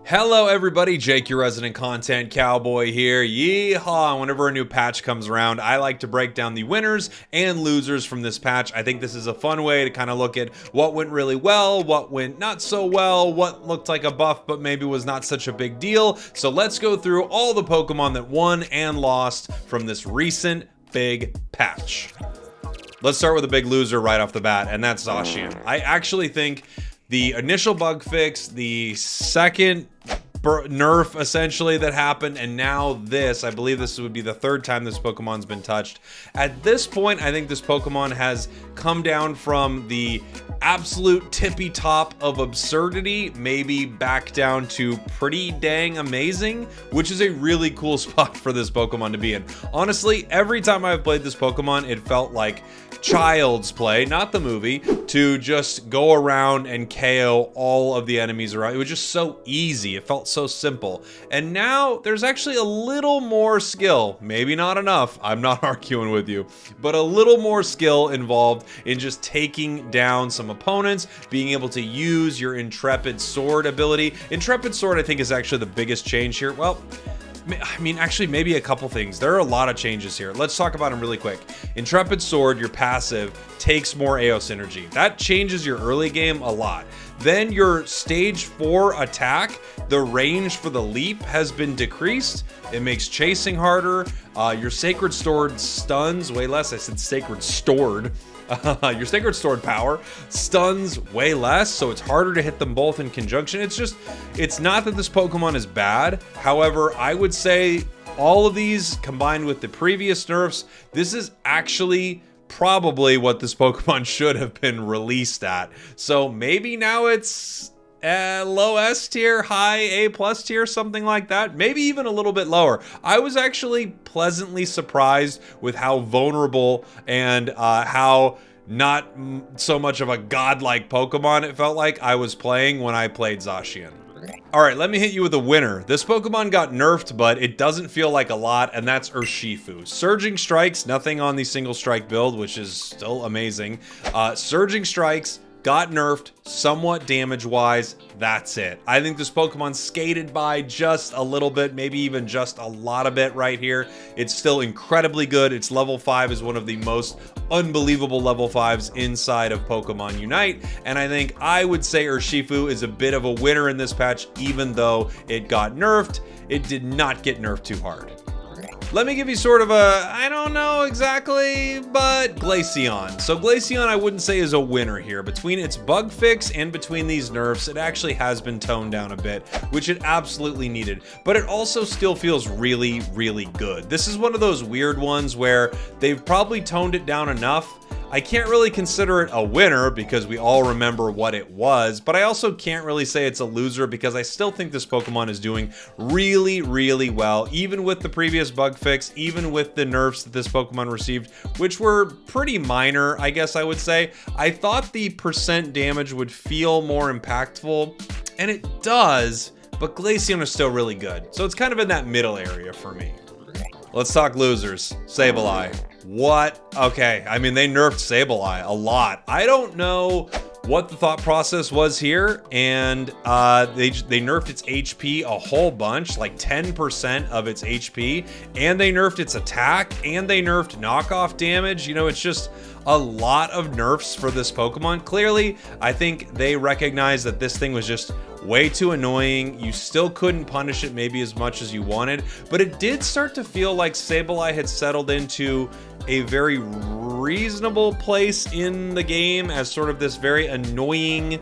Hello everybody, Jake, your resident content cowboy here. Yeehaw! Whenever a new patch comes around, I like to break down the winners and losers from this patch. I think this is a fun way to kind of look at what went really well, what went not so well, what looked like a buff but maybe was not such a big deal. So let's go through all the Pokemon that won and lost from this recent big patch. Let's start with a big loser right off the bat, and that's Zacian. I actually think the initial bug fix, the second nerf essentially that happened, and now this, I believe this would be the third time this Pokemon's been touched. At this point, I think this Pokemon has come down from the absolute tippy top of absurdity, maybe back down to pretty dang amazing, which is a really cool spot for this Pokemon to be in. Honestly, every time I've played this Pokemon, it felt like child's play, not the movie, to just go around and KO all of the enemies around. It was just so easy. It felt so simple. And now there's actually a little more skill, maybe not enough, I'm not arguing with you, but a little more skill involved in just taking down some opponents, being able to use your Intrepid Sword ability. Intrepid Sword, I think, is actually the biggest change here. Well, I mean, actually, maybe a couple things. There are a lot of changes here. Let's talk about them really quick. Intrepid Sword, your passive, takes more AO synergy. That changes your early game a lot. Then your stage 4 attack, the range for the leap has been decreased. It makes chasing harder. Your Sacred Sword stuns way less. I said Sacred Stored. Your Sacred Sword power stuns way less, so it's harder to hit them both in conjunction. It's not that this Pokemon is bad. However, I would say all of these combined with the previous nerfs, this is actually probably what this Pokemon should have been released at. So maybe now it's low S tier, high A plus tier, something like that. Maybe even a little bit lower. I was actually pleasantly surprised with how vulnerable and how not so much of a godlike Pokemon it felt like I was playing when I played Zacian. Alright, let me hit you with a winner. This Pokemon got nerfed, but it doesn't feel like a lot, and that's Urshifu. Surging Strikes, nothing on the single strike build, which is still amazing. Surging Strikes got nerfed somewhat damage-wise. That's it. I think this Pokemon skated by just a little bit, maybe even just a lot of bit right here. It's still incredibly good. Its level 5 is one of the most unbelievable level 5s inside of Pokemon Unite, and I think I would say Urshifu is a bit of a winner in this patch, even though it got nerfed. It did not get nerfed too hard. Let me give you sort of a, I don't know exactly, but Glaceon. So Glaceon I wouldn't say is a winner here. Between its bug fix and between these nerfs, it actually has been toned down a bit, which it absolutely needed. But it also still feels really, really good. This is one of those weird ones where they've probably toned it down enough. I can't really consider it a winner because we all remember what it was, but I also can't really say it's a loser because I still think this Pokemon is doing really, really well, even with the previous bug fix, even with the nerfs that this Pokemon received, which were pretty minor, I guess I would say. I thought the percent damage would feel more impactful, and it does, but Glaceon is still really good. So it's kind of in that middle area for me. Let's talk losers. Sableye. What? Okay, I mean, they nerfed Sableye a lot. I don't know what the thought process was here, and they nerfed its HP a whole bunch, like 10% of its HP, and they nerfed its attack, and they nerfed knockoff damage. You know, it's just a lot of nerfs for this Pokemon. Clearly, I think they recognized that this thing was just way too annoying. You still couldn't punish it maybe as much as you wanted, but it did start to feel like Sableye had settled into a very reasonable place in the game as sort of this very annoying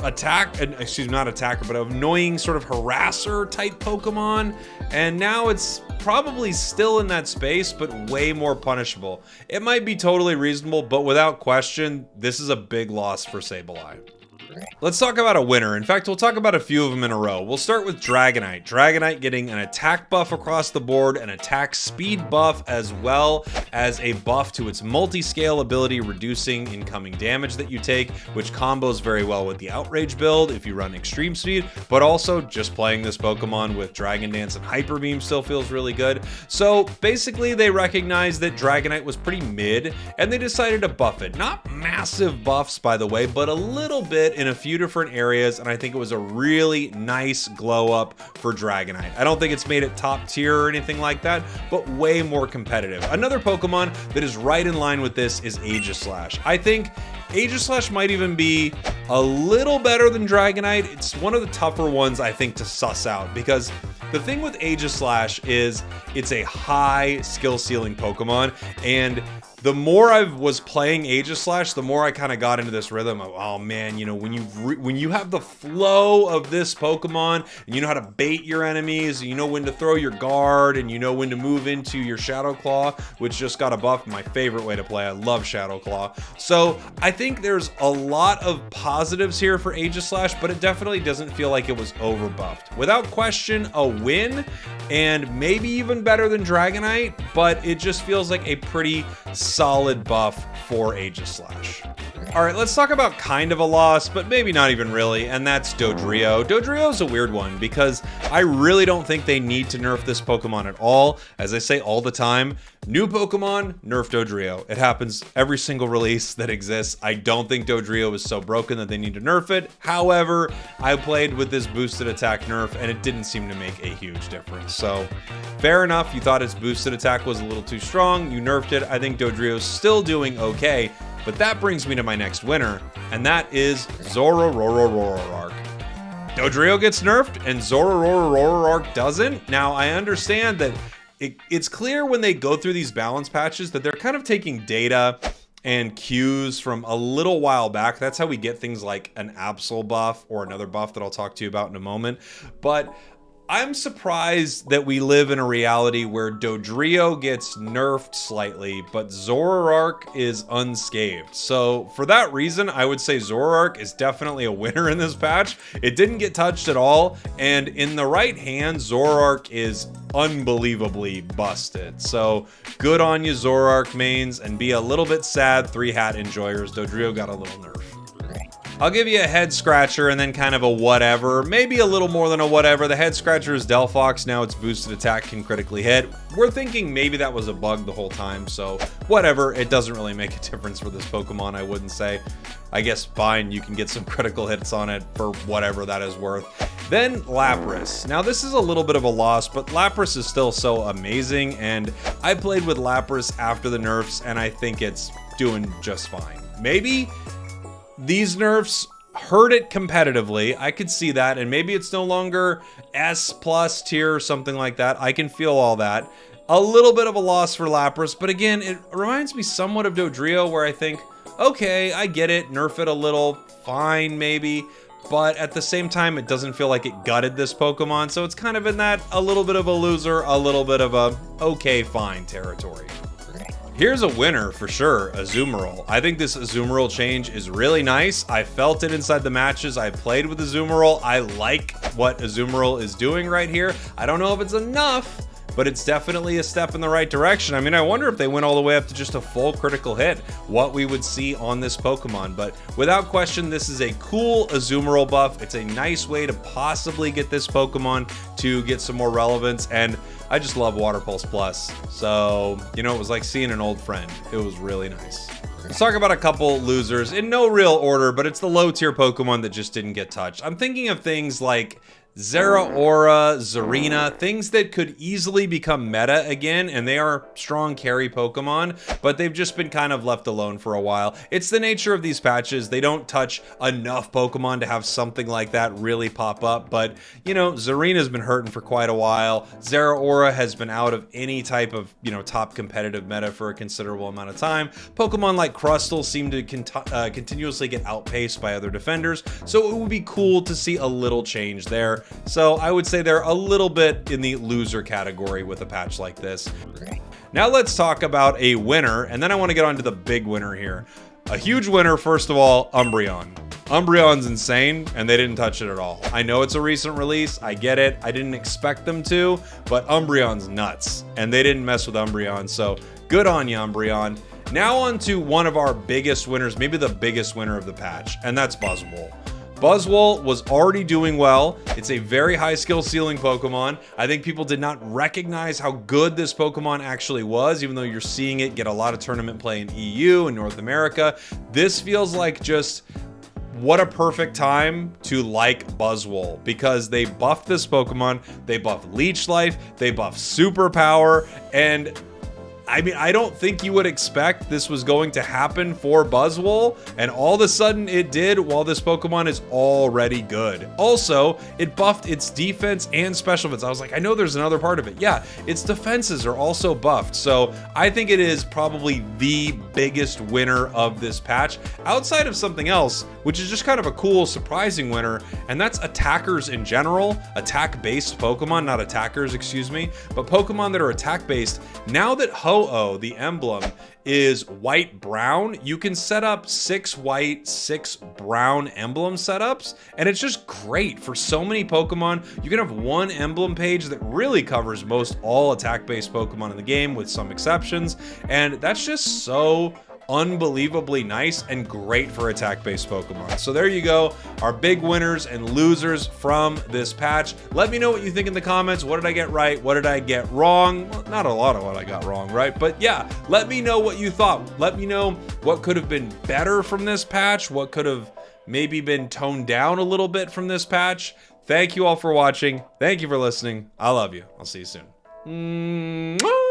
not attacker, but annoying sort of harasser type Pokemon. And now it's probably still in that space, but way more punishable. It might be totally reasonable, but without question, this is a big loss for Sableye. Let's talk about a winner. In fact, we'll talk about a few of them in a row. We'll start with Dragonite. Dragonite getting an attack buff across the board, an attack speed buff, as well as a buff to its multi-scale ability, reducing incoming damage that you take, which combos very well with the Outrage build if you run Extreme Speed, but also just playing this Pokemon with Dragon Dance and Hyper Beam still feels really good. So basically, they recognized that Dragonite was pretty mid, and they decided to buff it. Not massive buffs, by the way, but a little bit in a few different areas, and I think it was a really nice glow up for Dragonite. I don't think it's made it top tier or anything like that, but way more competitive. Another Pokemon that is right in line with this is Aegislash. I think Aegislash might even be a little better than Dragonite. It's one of the tougher ones, I think, to suss out, because the thing with Aegislash is it's a high skill ceiling Pokemon, and the more I was playing Aegislash, the more I kind of got into this rhythm of, oh man, you know, when you have the flow of this Pokemon, and you know how to bait your enemies, and you know when to throw your guard, and you know when to move into your Shadow Claw, which just got a buff, my favorite way to play. I love Shadow Claw. So I think there's a lot of positives here for Aegislash, but it definitely doesn't feel like it was overbuffed. Without question, a win, and maybe even better than Dragonite, but it just feels like a pretty solid buff for Aegislash. All right, let's talk about kind of a loss, but maybe not even really, and that's Dodrio. Dodrio's a weird one because I really don't think they need to nerf this Pokemon at all. As I say all the time, new Pokemon, nerf Dodrio. It happens every single release that exists. I don't think Dodrio is so broken that they need to nerf it. However, I played with this boosted attack nerf, and it didn't seem to make a huge difference. So, fair enough, you thought its boosted attack was a little too strong, you nerfed it. I think Dodrio's still doing okay. But that brings me to my next winner, and that is Zoroark. Dodrio gets nerfed, and Zoroark doesn't. Now, I understand that it's clear when they go through these balance patches that they're kind of taking data and cues from a little while back. That's how we get things like an Absol buff or another buff that I'll talk to you about in a moment. But I'm surprised that we live in a reality where Dodrio gets nerfed slightly, but Zoroark is unscathed. So for that reason, I would say Zoroark is definitely a winner in this patch. It didn't get touched at all, and in the right hand, Zoroark is unbelievably busted. So good on you, Zoroark mains, and be a little bit sad, 3-hat enjoyers. Dodrio got a little nerf. I'll give you a head scratcher and then kind of a whatever, maybe a little more than a whatever. The head scratcher is Delphox. Now its boosted attack can critically hit. We're thinking maybe that was a bug the whole time, so whatever. It doesn't really make a difference for this Pokemon, I wouldn't say. I guess fine, you can get some critical hits on it for whatever that is worth. Then Lapras. Now this is a little bit of a loss, but Lapras is still so amazing, and I played with Lapras after the nerfs, and I think it's doing just fine. Maybe these nerfs hurt it competitively. I could see that, and maybe it's no longer S+ tier or something like that. I can feel all that. A little bit of a loss for Lapras, but again, it reminds me somewhat of Dodrio, where I think, okay, I get it, nerf it a little, fine maybe, but at the same time, it doesn't feel like it gutted this Pokemon, so it's kind of in that a little bit of a loser, a little bit of a okay, fine territory. Here's a winner for sure, Azumarill. I think this Azumarill change is really nice. I felt it inside the matches I played with Azumarill. I like what Azumarill is doing right here. I don't know if it's enough, but it's definitely a step in the right direction. I mean, I wonder if they went all the way up to just a full critical hit, what we would see on this Pokemon. But without question, this is a cool Azumarill buff. It's a nice way to possibly get this Pokemon to get some more relevance, and I just love Water Pulse Plus. So, you know, it was like seeing an old friend. It was really nice. Let's talk about a couple losers in no real order, but it's the low tier Pokemon that just didn't get touched. I'm thinking of things like Zeraora, Zarina, things that could easily become meta again, and they are strong carry Pokemon, but they've just been kind of left alone for a while. It's the nature of these patches. They don't touch enough Pokemon to have something like that really pop up, but, you know, Zarina's been hurting for quite a while. Zeraora has been out of any type of, you know, top competitive meta for a considerable amount of time. Pokemon like Crustle seem to continuously get outpaced by other defenders, so it would be cool to see a little change there. So I would say they're a little bit in the loser category with a patch like this. Now let's talk about a winner, and then I want to get on to the big winner here. A huge winner, first of all, Umbreon. Umbreon's insane, and they didn't touch it at all. I know it's a recent release, I get it, I didn't expect them to, but Umbreon's nuts, and they didn't mess with Umbreon, so good on you, Umbreon. Now on to one of our biggest winners, maybe the biggest winner of the patch, and that's Buzzwole. Buzzwole was already doing well. It's a very high skill ceiling Pokemon. I think people did not recognize how good this Pokemon actually was, even though you're seeing it get a lot of tournament play in EU and North America. This feels like just what a perfect time to like Buzzwole, because they buffed this Pokemon, they buffed Leech Life, they buffed Superpower, and I mean, I don't think you would expect this was going to happen for Buzzwole, and all of a sudden it did while this Pokemon is already good. Also, it buffed its defense and special defense. I was like, I know there's another part of it. Yeah, its defenses are also buffed. So I think it is probably the biggest winner of this patch, outside of something else, which is just kind of a cool, surprising winner, and that's attackers in general, attack-based Pokemon, not attackers, excuse me, but Pokemon that are attack-based. Now that Ho-Oh, the emblem, is white-brown, you can set up 6 white, 6 brown emblem setups, and it's just great for so many Pokemon. You can have one emblem page that really covers most all attack-based Pokemon in the game, with some exceptions, and that's just so unbelievably nice and great for attack-based Pokemon. So there you go, our big winners and losers from this patch. Let me know what you think in the comments. What did I get right? What did I get wrong? Well, not a lot of what I got wrong, right? But yeah, let me know what you thought. Let me know what could have been better from this patch, what could have maybe been toned down a little bit from this patch. Thank you all for watching. Thank you for listening. I love you. I'll see you soon. Mwah!